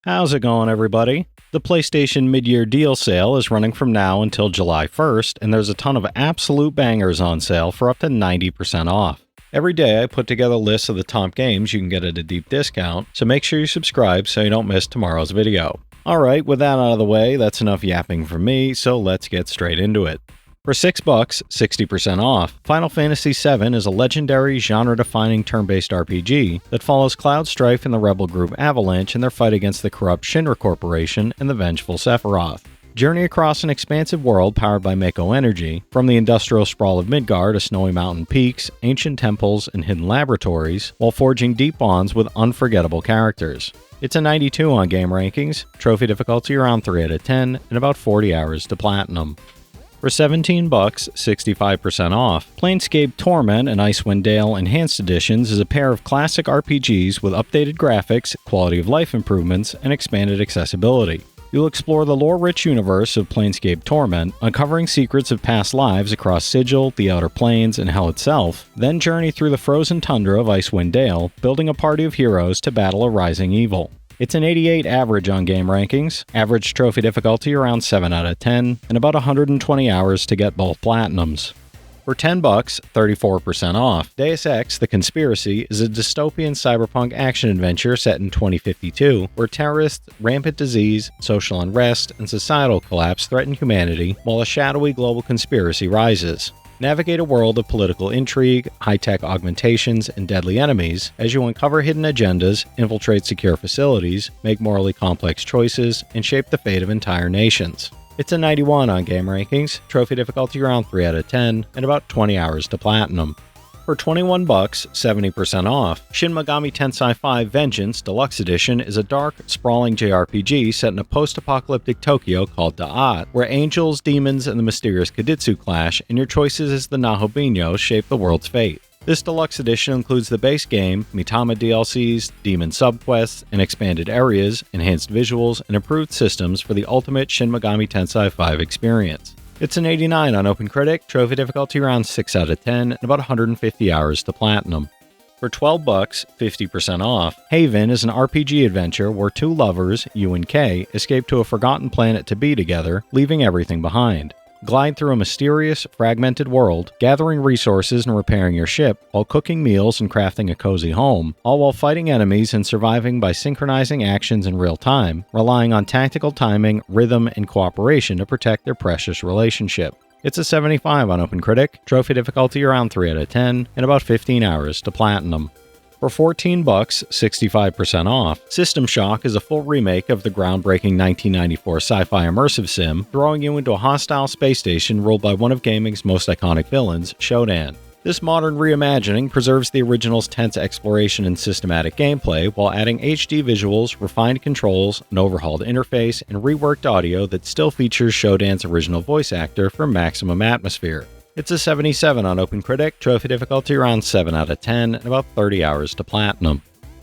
How's it going, everybody? The PlayStation mid-year deal sale is running from now until July 1st, and there's a ton of absolute bangers on sale for up to 90% off. Every day I put together lists of the top games you can get at a deep discount, so make sure you subscribe so you don't miss tomorrow's video. Alright, with that out of the way, that's enough yapping from me, so let's get straight into it. For $6, 60% off, Final Fantasy VII is a legendary, genre-defining turn-based RPG that follows Cloud Strife and the rebel group Avalanche in their fight against the corrupt Shin Corporation and the vengeful Sephiroth. Journey across an expansive world powered by Mako energy, from the industrial sprawl of Midgard to snowy mountain peaks, ancient temples, and hidden laboratories, while forging deep bonds with unforgettable characters. It's a 92 on game rankings, trophy difficulty around 3 out of 10, and about 40 hours to platinum. For $17, 65% off, Planescape Torment and Icewind Dale Enhanced Editions is a pair of classic RPGs with updated graphics, quality of life improvements, and expanded accessibility. You'll explore the lore-rich universe of Planescape Torment, uncovering secrets of past lives across Sigil, the Outer Planes, and Hell itself, then journey through the frozen tundra of Icewind Dale, building a party of heroes to battle a rising evil. It's an 88 average on game rankings, average trophy difficulty around 7 out of 10, and about 120 hours to get both platinums. For $10, 34% off, Deus Ex The Conspiracy is a dystopian cyberpunk action-adventure set in 2052, where terrorists, rampant disease, social unrest, and societal collapse threaten humanity, while a shadowy global conspiracy rises. Navigate a world of political intrigue, high-tech augmentations, and deadly enemies as you uncover hidden agendas, infiltrate secure facilities, make morally complex choices, and shape the fate of entire nations. It's a 91 on game rankings, trophy difficulty around 3 out of 10, and about 20 hours to platinum. For $21, 70% off, Shin Megami Tensei 5 Vengeance Deluxe Edition is a dark, sprawling JRPG set in a post-apocalyptic Tokyo called Da'at, where angels, demons, and the mysterious Kaditsu clash, and your choices as the Nahobinyo shape the world's fate. This deluxe edition includes the base game, Mitama DLCs, demon subquests, and expanded areas, enhanced visuals, and improved systems for the ultimate Shin Megami Tensei 5 experience. It's an 89 on OpenCritic, trophy difficulty around 6 out of 10, and about 150 hours to platinum. For $12, 50% off, Haven is an RPG adventure where two lovers, U and K, escape to a forgotten planet to be together, leaving everything behind. Glide through a mysterious, fragmented world, gathering resources and repairing your ship, while cooking meals and crafting a cozy home, all while fighting enemies and surviving by synchronizing actions in real time, relying on tactical timing, rhythm, and cooperation to protect their precious relationship. It's a 75 on OpenCritic, trophy difficulty around 3 out of 10, and about 15 hours to platinum. For $14, 65% off, System Shock is a full remake of the groundbreaking 1994 sci-fi immersive sim, throwing you into a hostile space station ruled by one of gaming's most iconic villains, Shodan. This modern reimagining preserves the original's tense exploration and systematic gameplay while adding HD visuals, refined controls, an overhauled interface, and reworked audio that still features Shodan's original voice actor for maximum atmosphere. It's a 77 on OpenCritic, trophy difficulty around 7 out of 10, and about 30 hours to platinum.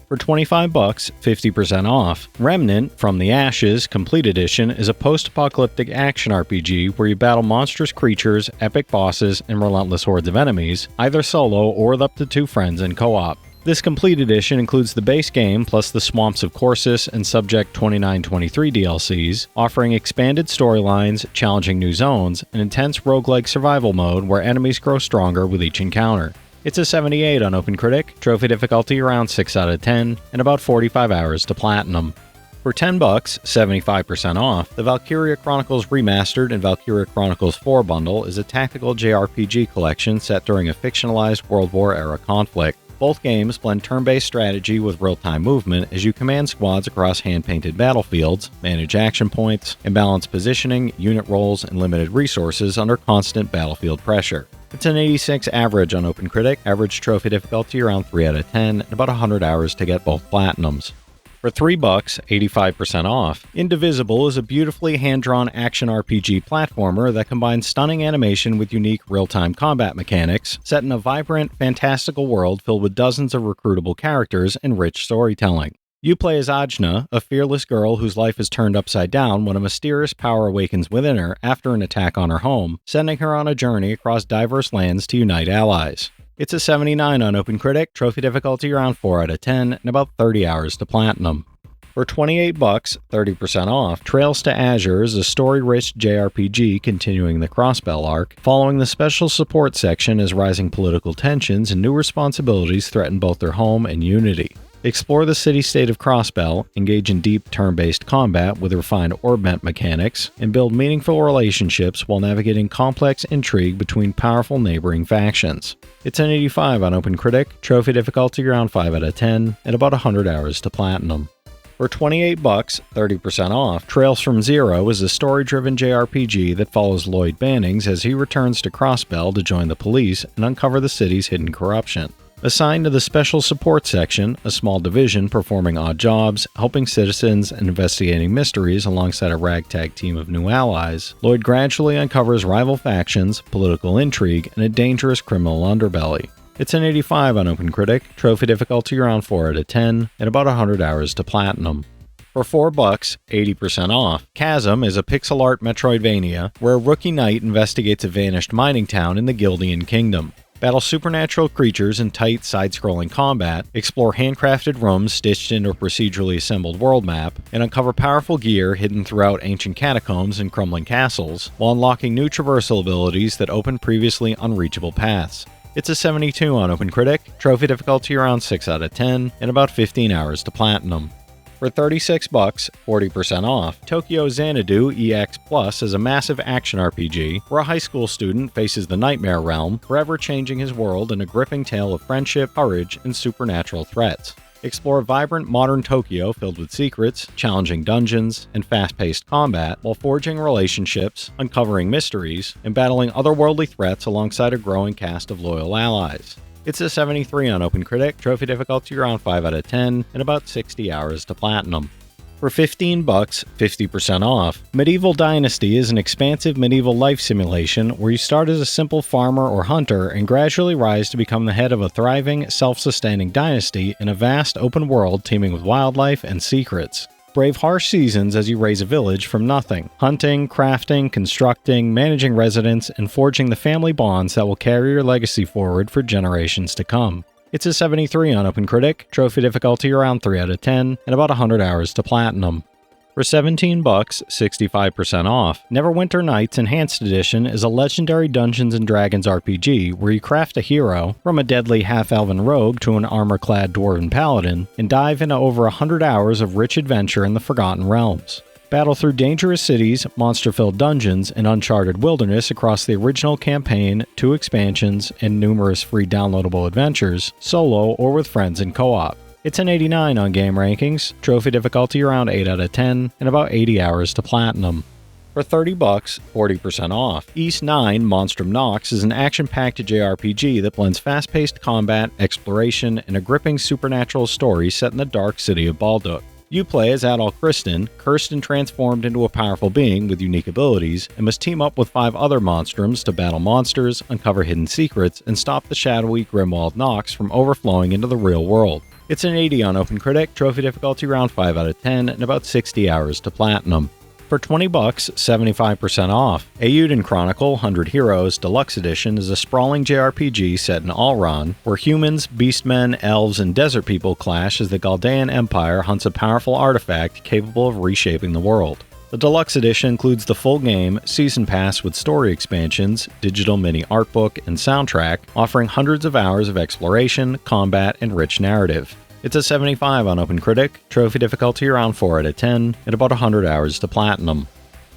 For $25, 50% off, Remnant From the Ashes Complete Edition is a post-apocalyptic action RPG where you battle monstrous creatures, epic bosses, and relentless hordes of enemies, either solo or with up to 2 friends in co-op. This complete edition includes the base game plus the Swamps of Corsus and Subject 2923 DLCs, offering expanded storylines, challenging new zones, and intense roguelike survival mode where enemies grow stronger with each encounter. It's a 78 on OpenCritic, trophy difficulty around 6 out of 10, and about 45 hours to platinum. For $10, 75% off, the Valkyria Chronicles Remastered and Valkyria Chronicles 4 bundle is a tactical JRPG collection set during a fictionalized World War-era conflict. Both games blend turn-based strategy with real-time movement as you command squads across hand-painted battlefields, manage action points, and balance positioning, unit roles, and limited resources under constant battlefield pressure. It's an 86 average on OpenCritic, average trophy difficulty around 3 out of 10, and about 100 hours to get both platinums. For $3, 85% off, Indivisible is a beautifully hand-drawn action RPG platformer that combines stunning animation with unique real-time combat mechanics, set in a vibrant, fantastical world filled with dozens of recruitable characters and rich storytelling. You play as Ajna, a fearless girl whose life is turned upside down when a mysterious power awakens within her after an attack on her home, sending her on a journey across diverse lands to unite allies. It's a 79 on OpenCritic, trophy difficulty around 4 out of 10, and about 30 hours to platinum. For $28, 30% off, Trails to Azure is a story-rich JRPG continuing the Crossbell arc, following the special support section as rising political tensions and new responsibilities threaten both their home and Unity. Explore the city-state of Crossbell, engage in deep turn-based combat with refined orbment mechanics, and build meaningful relationships while navigating complex intrigue between powerful neighboring factions. It's an 85 on OpenCritic, trophy difficulty around 5 out of 10, and about 100 hours to platinum. For $28, 30% off, Trails from Zero is a story-driven JRPG that follows Lloyd Bannings as he returns to Crossbell to join the police and uncover the city's hidden corruption. Assigned to the Special Support Section, a small division performing odd jobs, helping citizens and investigating mysteries alongside a ragtag team of new allies, Lloyd gradually uncovers rival factions, political intrigue, and a dangerous criminal underbelly. It's an 85 on OpenCritic, trophy difficulty around 4 out of 10, and about 100 hours to platinum. For $4, 80% off, Chasm is a pixel art Metroidvania where a rookie knight investigates a vanished mining town in the Gildian Kingdom. Battle supernatural creatures in tight side-scrolling combat, explore handcrafted rooms stitched into a procedurally assembled world map, and uncover powerful gear hidden throughout ancient catacombs and crumbling castles, while unlocking new traversal abilities that open previously unreachable paths. It's a 72 on OpenCritic, trophy difficulty around 6 out of 10, and about 15 hours to platinum. For $36, 40% off, Tokyo Xanadu EX Plus is a massive action RPG where a high school student faces the nightmare realm, forever changing his world in a gripping tale of friendship, courage, and supernatural threats. Explore vibrant modern Tokyo filled with secrets, challenging dungeons, and fast-paced combat while forging relationships, uncovering mysteries, and battling otherworldly threats alongside a growing cast of loyal allies. It's a 73 on OpenCritic, trophy difficulty around 5 out of 10, and about 60 hours to platinum. For $15, 50% off, Medieval Dynasty is an expansive medieval life simulation where you start as a simple farmer or hunter and gradually rise to become the head of a thriving, self-sustaining dynasty in a vast open world teeming with wildlife and secrets. Brave harsh seasons as you raise a village from nothing, hunting, crafting, constructing, managing residents, and forging the family bonds that will carry your legacy forward for generations to come. It's a 73 on OpenCritic, trophy difficulty around 3 out of 10, and about 100 hours to platinum. For $17, 65% off, Neverwinter Nights Enhanced Edition is a legendary Dungeons & Dragons RPG where you craft a hero, from a deadly half-elven rogue to an armor-clad dwarven paladin, and dive into over 100 hours of rich adventure in the Forgotten Realms. Battle through dangerous cities, monster-filled dungeons, and uncharted wilderness across the original campaign, 2 expansions, and numerous free downloadable adventures, solo or with friends in co-op. It's an 89 on Game Rankings, trophy difficulty around 8 out of 10, and about 80 hours to platinum. For $30, 40% off, East 9 Monstrum Nox is an action-packed JRPG that blends fast-paced combat, exploration, and a gripping supernatural story set in the dark city of Balduc. You play as adult Kristen, cursed and transformed into a powerful being with unique abilities, and must team up with 5 other monstrums to battle monsters, uncover hidden secrets, and stop the shadowy Grimwald Nox from overflowing into the real world. It's an 80 on OpenCritic, trophy difficulty around 5 out of 10, and about 60 hours to platinum. For $20, 75% off, Eiyuden Chronicle 100 Heroes Deluxe Edition is a sprawling JRPG set in Alron, where humans, beastmen, elves, and desert people clash as the Galdean Empire hunts a powerful artifact capable of reshaping the world. The Deluxe Edition includes the full game, season pass with story expansions, digital mini art book, and soundtrack, offering hundreds of hours of exploration, combat, and rich narrative. It's a 75 on OpenCritic, trophy difficulty around 4 out of 10, and about 100 hours to platinum.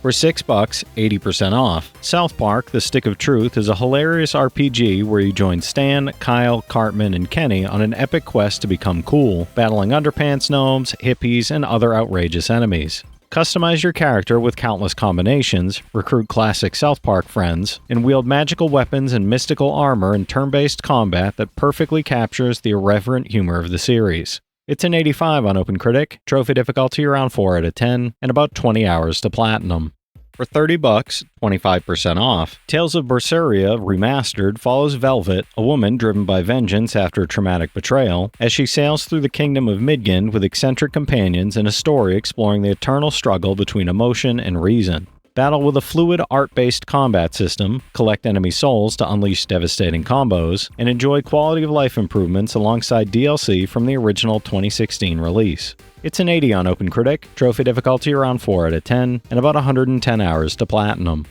For $6, 80% off, South Park The Stick of Truth is a hilarious RPG where you join Stan, Kyle, Cartman, and Kenny on an epic quest to become cool, battling underpants gnomes, hippies, and other outrageous enemies. Customize your character with countless combinations, recruit classic South Park friends, and wield magical weapons and mystical armor in turn-based combat that perfectly captures the irreverent humor of the series. It's an 85 on OpenCritic, trophy difficulty around 4 out of 10, and about 20 hours to platinum. For $30, 25% off, Tales of Berseria Remastered follows Velvet, a woman driven by vengeance after a traumatic betrayal, as she sails through the kingdom of Midgard with eccentric companions in a story exploring the eternal struggle between emotion and reason. Battle with a fluid art-based combat system, collect enemy souls to unleash devastating combos, and enjoy quality of life improvements alongside DLC from the original 2016 release. It's an 80 on OpenCritic, trophy difficulty around 4 out of 10, and about 110 hours to platinum.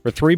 For $3,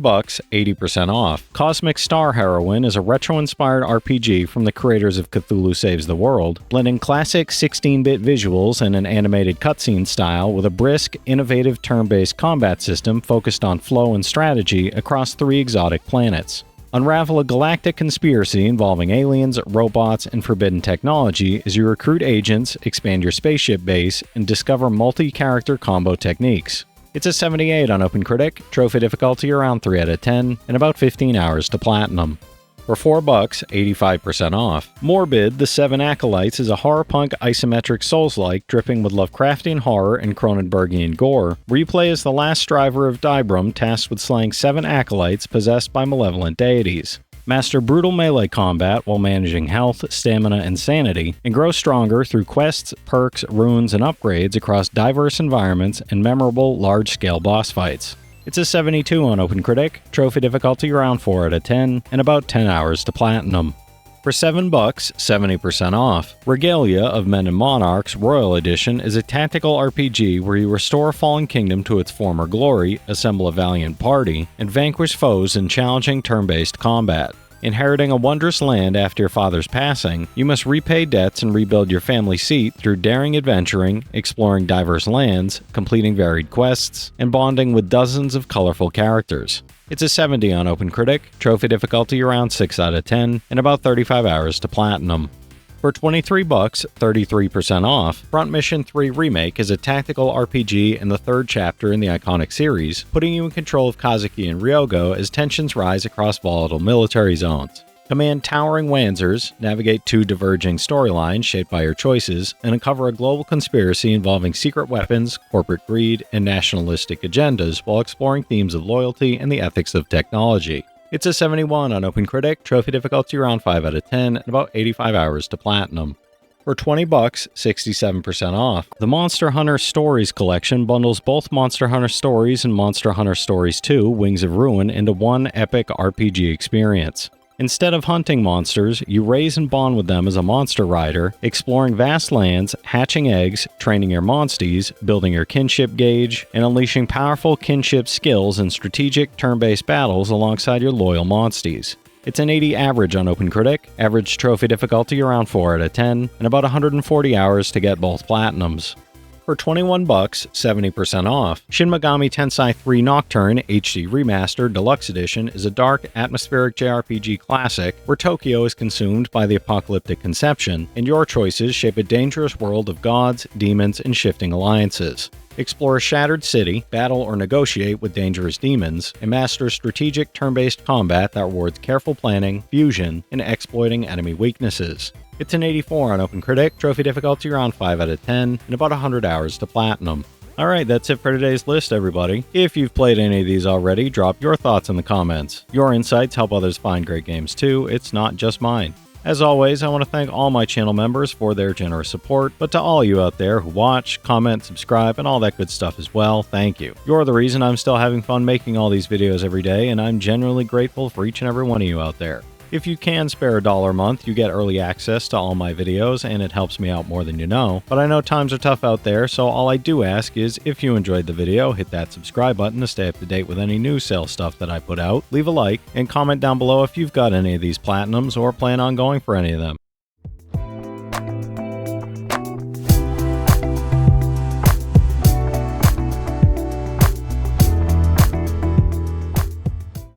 80% off. Cosmic Star Heroine is a retro-inspired RPG from the creators of Cthulhu Saves the World, blending classic 16-bit visuals and an animated cutscene style with a brisk, innovative turn-based combat system focused on flow and strategy across 3 exotic planets. Unravel a galactic conspiracy involving aliens, robots, and forbidden technology as you recruit agents, expand your spaceship base, and discover multi-character combo techniques. It's a 78 on OpenCritic, trophy difficulty around 3 out of 10, and about 15 hours to platinum. For $4, 85% off. Morbid, The Seven Acolytes is a horror-punk isometric Souls-like dripping with Lovecraftian horror and Cronenbergian gore, where you play as the last striver of Dybrum tasked with slaying 7 acolytes possessed by malevolent deities. Master brutal melee combat while managing health, stamina, and sanity, and grow stronger through quests, perks, runes, and upgrades across diverse environments and memorable large-scale boss fights. It's a 72 on OpenCritic, trophy difficulty around 4 out of 10, and about 10 hours to platinum. For $7, 70% off. Regalia of Men and Monarchs Royal Edition is a tactical RPG where you restore a fallen kingdom to its former glory, assemble a valiant party, and vanquish foes in challenging turn-based combat. Inheriting a wondrous land after your father's passing, you must repay debts and rebuild your family seat through daring adventuring, exploring diverse lands, completing varied quests, and bonding with dozens of colorful characters. It's a 70 on OpenCritic, trophy difficulty around 6 out of 10, and about 35 hours to platinum. For $23, 33% off, Front Mission 3 Remake is a tactical RPG and the 3rd chapter in the iconic series, putting you in control of Kazuki and Ryogo as tensions rise across volatile military zones. Command towering Wanzers, navigate 2 diverging storylines shaped by your choices, and uncover a global conspiracy involving secret weapons, corporate greed, and nationalistic agendas while exploring themes of loyalty and the ethics of technology. It's a 71 on OpenCritic, trophy difficulty around 5 out of 10, and about 85 hours to platinum. For $20, 67% off. The Monster Hunter Stories collection bundles both Monster Hunter Stories and Monster Hunter Stories 2 Wings of Ruin into one epic RPG experience. Instead of hunting monsters, you raise and bond with them as a monster rider, exploring vast lands, hatching eggs, training your monsties, building your kinship gauge, and unleashing powerful kinship skills in strategic turn-based battles alongside your loyal monsties. It's an 80 average on OpenCritic, average trophy difficulty around 4 out of 10, and about 140 hours to get both platinums. For $21, 70% off. Shin Megami Tensei 3 Nocturne HD Remastered Deluxe Edition is a dark, atmospheric JRPG classic where Tokyo is consumed by the apocalyptic conception, and your choices shape a dangerous world of gods, demons, and shifting alliances. Explore a shattered city, battle or negotiate with dangerous demons, and master strategic turn-based combat that rewards careful planning, fusion, and exploiting enemy weaknesses. It's an 84 on OpenCritic, trophy difficulty around 5 out of 10, and about 100 hours to platinum. Alright, that's it for today's list, everybody. If you've played any of these already, drop your thoughts in the comments. Your insights help others find great games too, it's not just mine. As always, I want to thank all my channel members for their generous support, but to all you out there who watch, comment, subscribe, and all that good stuff as well, thank you. You're the reason I'm still having fun making all these videos every day, and I'm genuinely grateful for each and every one of you out there. If you can spare $1 a month, you get early access to all my videos, and it helps me out more than you know. But I know times are tough out there, so all I do ask is, if you enjoyed the video, hit that subscribe button to stay up to date with any new sale stuff that I put out, leave a like, and comment down below if you've got any of these platinums or plan on going for any of them.